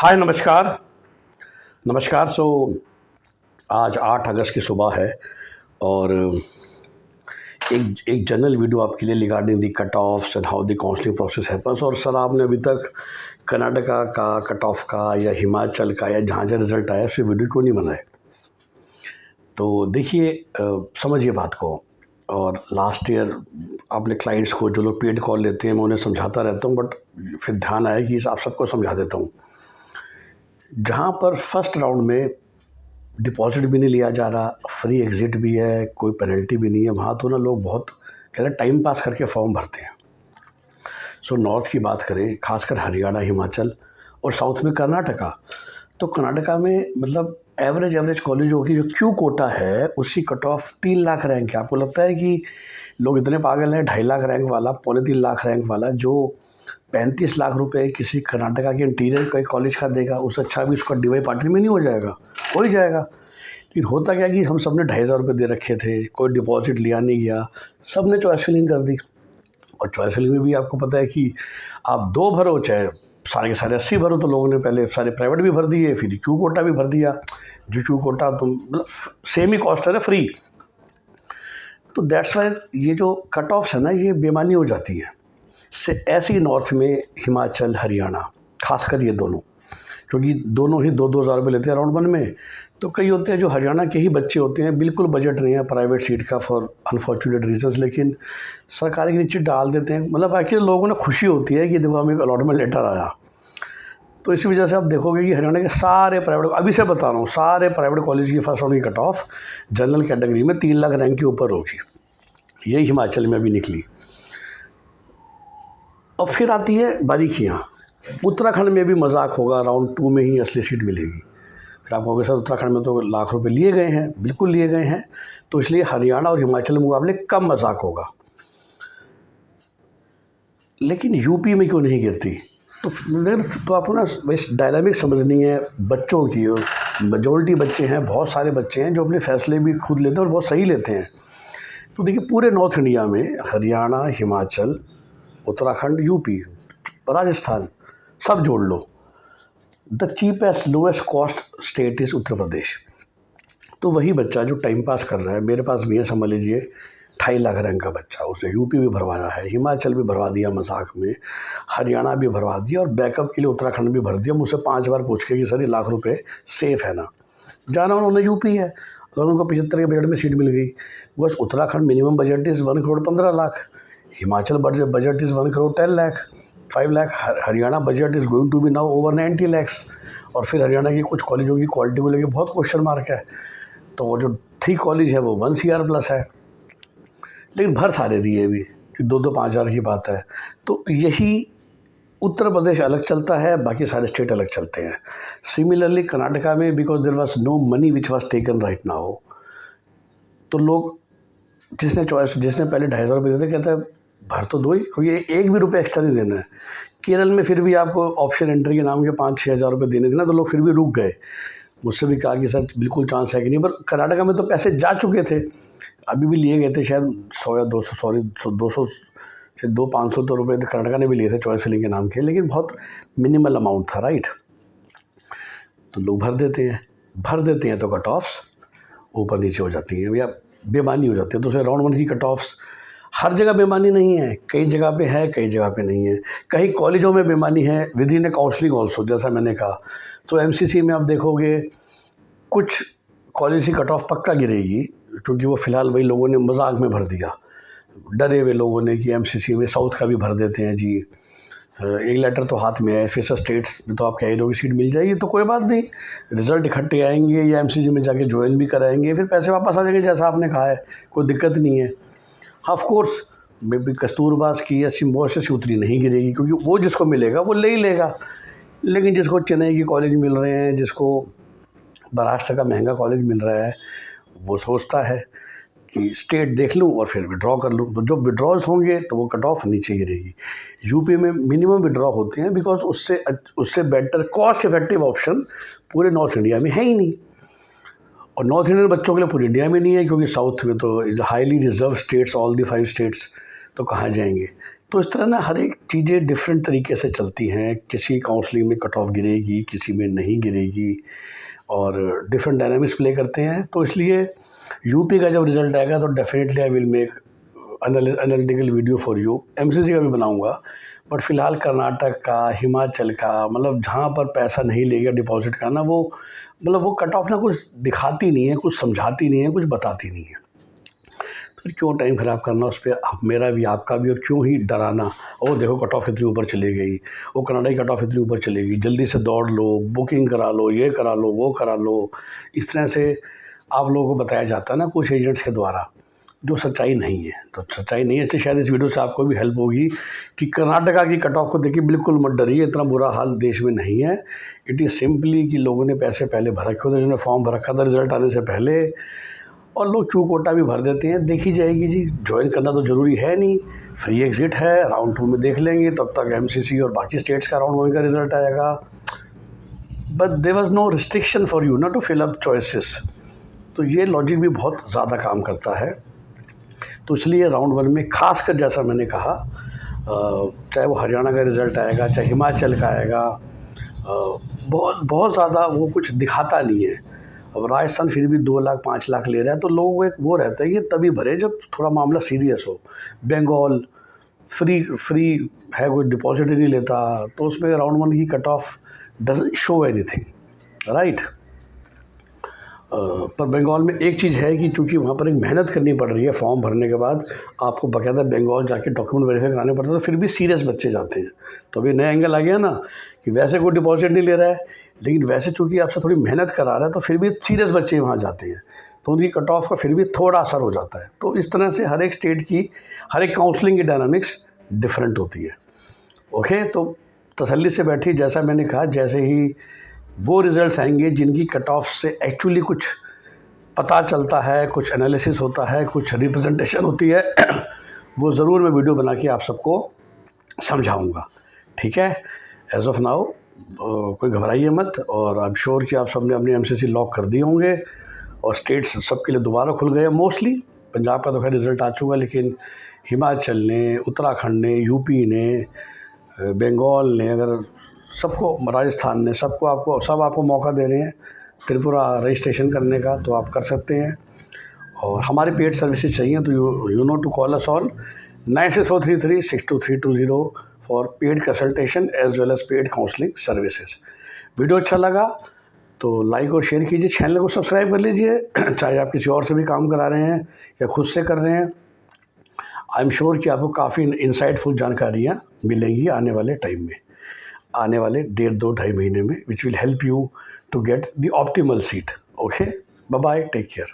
हाय नमस्कार। नमस्कार। आज 8 अगस्त की सुबह है और एक जनरल वीडियो आपके लिए regarding the cut offs and how the counselling process happens. और सर, आपने अभी तक कर्नाटका का कट ऑफ का या हिमाचल का या जहाँ जहाँ रिज़ल्ट आया उससे वीडियो क्यों नहीं बनाए? तो देखिए, समझिए बात को। और लास्ट ईयर अपने क्लाइंट्स को, जो लोग पेड कॉल लेते हैं, मैं उन्हें समझाता रहता हूँ, बट फिर ध्यान आया कि आप सबको समझा देता हूँ। जहाँ पर फर्स्ट राउंड में डिपॉजिट भी नहीं लिया जा रहा, फ्री एग्ज़िट भी है, कोई पेनल्टी भी नहीं है, वहाँ तो ना लोग बहुत कह रहे टाइम पास करके फॉर्म भरते हैं। नॉर्थ की बात करें, खासकर हरियाणा, हिमाचल और साउथ में कर्नाटका। तो कर्नाटका में मतलब एवरेज कॉलेजों की जो क्यू कोटा है उसकी कट ऑफ 3 लाख रैंक है। आपको लगता है कि लोग इतने पागल हैं? 2.5 लाख रैंक वाला, 3.25 लाख रैंक वाला जो 35 लाख रुपए किसी कर्नाटका के इंटीरियर के कॉलेज का देगा, उससे अच्छा भी उसका डीवाई पाटिल में नहीं हो जाएगा? हो ही जाएगा। लेकिन होता क्या कि हम सब ने 2,500 रुपये दे रखे थे, कोई डिपॉजिट लिया नहीं गया, सब ने चॉइस फिलिंग कर दी। और चॉइस फिलिंग में भी आपको पता है कि आप 2 भरो चाहे सारे के सारे 80 भरो, तो लोगों ने पहले सारे प्राइवेट भी भर दिए, फिर क्यू कोटा भी भर दिया। जो क्यू कोटा तो मतलब सेम ही कॉस्ट है ना, फ्री। तो दैट्स वाई ये जो कट ऑफ्स है ना, ये बेमानी हो जाती है। ऐसे ही नॉर्थ में हिमाचल, हरियाणा, खासकर ये दोनों, क्योंकि दोनों ही 2-2 हज़ार रुपये लेते हैं राउंड 1 में। तो कई होते हैं जो हरियाणा के ही बच्चे होते हैं, बिल्कुल बजट नहीं है प्राइवेट सीट का फॉर अनफॉर्चुनेट रीजंस, लेकिन सरकारी के नीचे डाल देते हैं। मतलब एक्चुअली लोगों को खुशी होती है कि देखो हमें एक अलॉटमेंट लेटर आया। तो इसी वजह से आप देखोगे कि हरियाणा के सारे प्राइवेट, अभी से बता रहा हूँ, सारे प्राइवेट कॉलेज की फर्स्ट राउंड की कट ऑफ जनरल कैटेगरी में 3 लाख रैंक के ऊपर होगी। यही हिमाचल में भी निकली। और फिर आती है बारीकियाँ। उत्तराखंड में भी मजाक होगा, राउंड 2 में ही असली सीट मिलेगी। फिर आप कहोगे सर उत्तराखंड में तो लाख रुपए लिए गए हैं। बिल्कुल लिए गए हैं, तो इसलिए हरियाणा और हिमाचल के मुकाबले कम मजाक होगा। लेकिन यूपी में क्यों नहीं गिरती? तो आपको ना इस डायनामिक समझनी है बच्चों की। मेजॉरिटी बच्चे हैं, बहुत सारे बच्चे हैं जो अपने फैसले भी खुद लेते हैं और बहुत सही लेते हैं। तो देखिए, पूरे नॉर्थ इंडिया में हरियाणा, हिमाचल, उत्तराखंड, यूपी, राजस्थान, सब जोड़ लो, the cheapest lowest cost state is Uttar Pradesh. तो वही बच्चा जो टाइम पास कर रहा है, मेरे पास भी है, समझ लीजिए 2.5 लाख रैंक का बच्चा, उसे यूपी भी भरवाया है, हिमाचल भी भरवा दिया मजाक में, हरियाणा भी भरवा दिया, और बैकअप के लिए उत्तराखंड भी भर दिया। मुझसे 5 बार पूछ के कि सर ये लाख रुपये सेफ़ है ना? जाना उन्होंने यूपी है, अगर उनको 75 के बजट में सीट मिल गई। बस Uttarakhand minimum budget is 1 crore 15 lakh, Himachal budget is 1 crore 10 lakh 5 lakh, Haryana budget is going to be now over 90 lakhs. और फिर हरियाणा की कुछ कॉलेजों की क्वालिटी को लेकर बहुत क्वेश्चन मार्क है। तो वो जो ठीक कॉलेज है वो 1 CR प्लस है, लेकिन भर सारे दिए भी कि 2-2 5 हज़ार की बात है। तो यही उत्तर प्रदेश अलग चलता है, बाकी सारे स्टेट अलग चलते हैं। सिमिलरली कर्नाटका में, because there was no money which was taken right now, तो लोग जिसने पहले 2.5 रुपये देते, कहता है भर तो दो ही, क्योंकि 1 भी रुपये एक्स्ट्रा नहीं देना है। केरल में फिर भी आपको ऑप्शन एंट्री के नाम के 5-6 हज़ार रुपये देने थे ना, तो लोग फिर भी रुक गए। मुझसे भी कहा कि सर बिल्कुल चांस है कि नहीं, पर कर्नाटका में तो पैसे जा चुके थे, अभी भी लिए गए थे शायद 100 या 200, सॉरी 200 से 200-500 तो रुपये कर्नाटका ने भी लिए थे चॉइस फिलिंग के नाम के, लेकिन बहुत मिनिमल अमाउंट था, राइट? तो लोग भर देते हैं तो कट ऑफ्स ऊपर नीचे हो जाती हैं या बेमानी हो जाती है। तो उसे राउंड 1 की कट ऑफ्स हर जगह बेमानी नहीं है, कई जगह पे है, कई जगह पे नहीं है। कई कॉलेजों में बेमानी है with in A counselling also, जैसा मैंने कहा। तो MCC में आप देखोगे कुछ कॉलेज की कट ऑफ पक्का गिरेगी, क्योंकि वो फ़िलहाल वही लोगों ने मजाक में भर दिया, डरे हुए लोगों ने कि MCC में साउथ का भी भर देते हैं जी। एक लेटर तो हाथ में है, फिर स्टेट्स में तो आप कह रहे हो कि सीट मिल जाएगी, तो कोई बात नहीं, रिज़ल्ट इकट्ठे आएंगे या MCC में जाके ज्वाइन भी कराएंगे, फिर पैसे वापस आ जाएंगे, जैसा आपने कहा है, कोई दिक्कत नहीं है। ऑफ कोर्स मे बी कस्तूरबाज की या सिम्बोसिस उतनी नहीं गिरेगी, क्योंकि वो जिसको मिलेगा वो ले ही लेगा। लेकिन जिसको चेन्नई के कॉलेज मिल रहे हैं, जिसको महाराष्ट्र का महंगा कॉलेज मिल रहा है, वो सोचता है कि स्टेट देख लूँ और फिर विड्रॉ कर लूँ। तो जो विड्रॉल्स होंगे तो वो कट ऑफ नीचे गिरेगी। यूपी में मिनिमम विड्रॉ होते हैं, बिकॉज उससे बेटर कॉस्ट इफेक्टिव ऑप्शन पूरे नॉर्थ इंडिया में है ही नहीं। और नॉर्थ इंडियन बच्चों के लिए पूरी इंडिया में नहीं है, क्योंकि साउथ में तो is highly reserve states, all the 5 states, तो कहाँ जाएंगे? तो इस तरह ना हर एक चीज़ें डिफरेंट तरीके से चलती हैं। किसी काउंसलिंग में कट ऑफ गिरेगी, किसी में नहीं गिरेगी, और डिफरेंट डायनामिक्स प्ले करते हैं। तो इसलिए यूपी का जब रिज़ल्ट आएगा तो definitely I will make analytical video for you. MCC का भी बनाऊंगा, बट फ़िलहाल कर्नाटक का, हिमाचल का, मतलब जहाँ पर पैसा नहीं लेगा डिपॉजिट का ना, वो मतलब वो कट ऑफ ना कुछ दिखाती नहीं है, कुछ समझाती नहीं है, कुछ बताती नहीं है। फिर क्यों टाइम ख़राब करना उस पर, मेरा भी आपका भी, और क्यों ही डराना। ओ देखो कट ऑफ इतनी ऊपर चली गई, वो कनाडा की कट ऑफ इतनी ऊपर चलेगी, जल्दी से दौड़ लो, बुकिंग करा लो, ये करा लो, वो करा लो। इस तरह से आप लोगों को बताया जाता है ना कुछ एजेंट्स के द्वारा, जो सच्चाई नहीं है। तो सच्चाई नहीं है, इससे शायद इस वीडियो से आपको भी हेल्प होगी कि कर्नाटका की कट ऑफ को देखिए बिल्कुल मत डरिए, इतना बुरा हाल देश में नहीं है। इट इज़ सिंपली कि लोगों ने पैसे पहले भर रखे होते, जिन्होंने फॉर्म भर रखा था रिजल्ट आने से पहले, और लोग चू कोटा भी भर देते हैं। देखी जाएगी जी, ज्वाइन करना तो ज़रूरी है नहीं, फ्री एग्जिट है, राउंड 2 में देख लेंगे, तब तक एमसीसी और बाकी स्टेट्स का राउंड 1 का रिजल्ट आएगा। But there was no restriction for you ना टू फिल अप चॉइसेस। तो ये लॉजिक भी बहुत ज़्यादा काम करता है। तो इसलिए राउंड 1 में खासकर जैसा मैंने कहा, चाहे वो हरियाणा का रिज़ल्ट आएगा, चाहे हिमाचल का आएगा, बहुत बहुत ज़्यादा वो कुछ दिखाता नहीं है। अब राजस्थान फिर भी 2 लाख 5 लाख ले रहा है, तो लोगों को एक वो रहता है कि तभी भरे जब थोड़ा मामला सीरियस हो। बंगाल फ्री है, कोई डिपॉजिट ही नहीं लेता, तो उसमें राउंड 1 की cut off doesn't show anything, right. पर बंगाल में एक चीज़ है कि चूँकि वहाँ पर एक मेहनत करनी पड़ रही है, फॉर्म भरने के बाद आपको बाकायदा बंगाल जाके डॉक्यूमेंट वेरीफाई कराने पड़ते हैं, तो फिर भी सीरियस बच्चे जाते हैं। तो अभी नया एंगल आ गया ना कि वैसे कोई डिपॉजिट नहीं ले रहा है, लेकिन वैसे चूँकि आपसे थोड़ी मेहनत करा रहा है, तो फिर भी सीरियस बच्चे वहाँ जाते हैं, तो उनकी कट ऑफ का फिर भी थोड़ा असर हो जाता है। तो इस तरह से हर एक स्टेट की, हर एक काउंसलिंग की डायनामिक्स डिफरेंट होती है। ओके, तो तसल्ली से बैठी, जैसा मैंने कहा, जैसे ही वो रिज़ल्ट्स आएंगे जिनकी कट ऑफ से एक्चुअली कुछ पता चलता है, कुछ एनालिसिस होता है, कुछ रिप्रेजेंटेशन होती है, वो ज़रूर मैं वीडियो बना के आप सबको समझाऊंगा, ठीक है। एज ऑफ नाउ कोई घबराइए मत, और आई एम श्योर कि आप सबने अपने एमसीसी लॉक कर दिए होंगे, और स्टेट्स सबके लिए दोबारा खुल गए मोस्टली। पंजाब का तो खैर रिज़ल्ट आ चुका, लेकिन हिमाचल ने, उत्तराखंड ने, यूपी ने, बंगाल ने, अगर सबको, राजस्थान ने, सबको आपको मौका दे रहे हैं त्रिपुरा रजिस्ट्रेशन करने का, तो आप कर सकते हैं। और हमारी पेड सर्विसेज चाहिए तो you know to call us all 9643362320 for paid consultation as well as paid counselling services. Video अच्छा लगा तो लाइक और शेयर कीजिए, चैनल को सब्सक्राइब कर लीजिए, चाहे आप किसी और से भी काम करा रहे हैं या खुद से कर रहे हैं। आई एम श्योर कि आपको काफ़ी इंसाइटफुल जानकारियाँ मिलेंगी आने वाले टाइम में, आने वाले 1.5-2-2.5 महीने में, which will help you to get the optimal seat. Okay, bye bye, take care.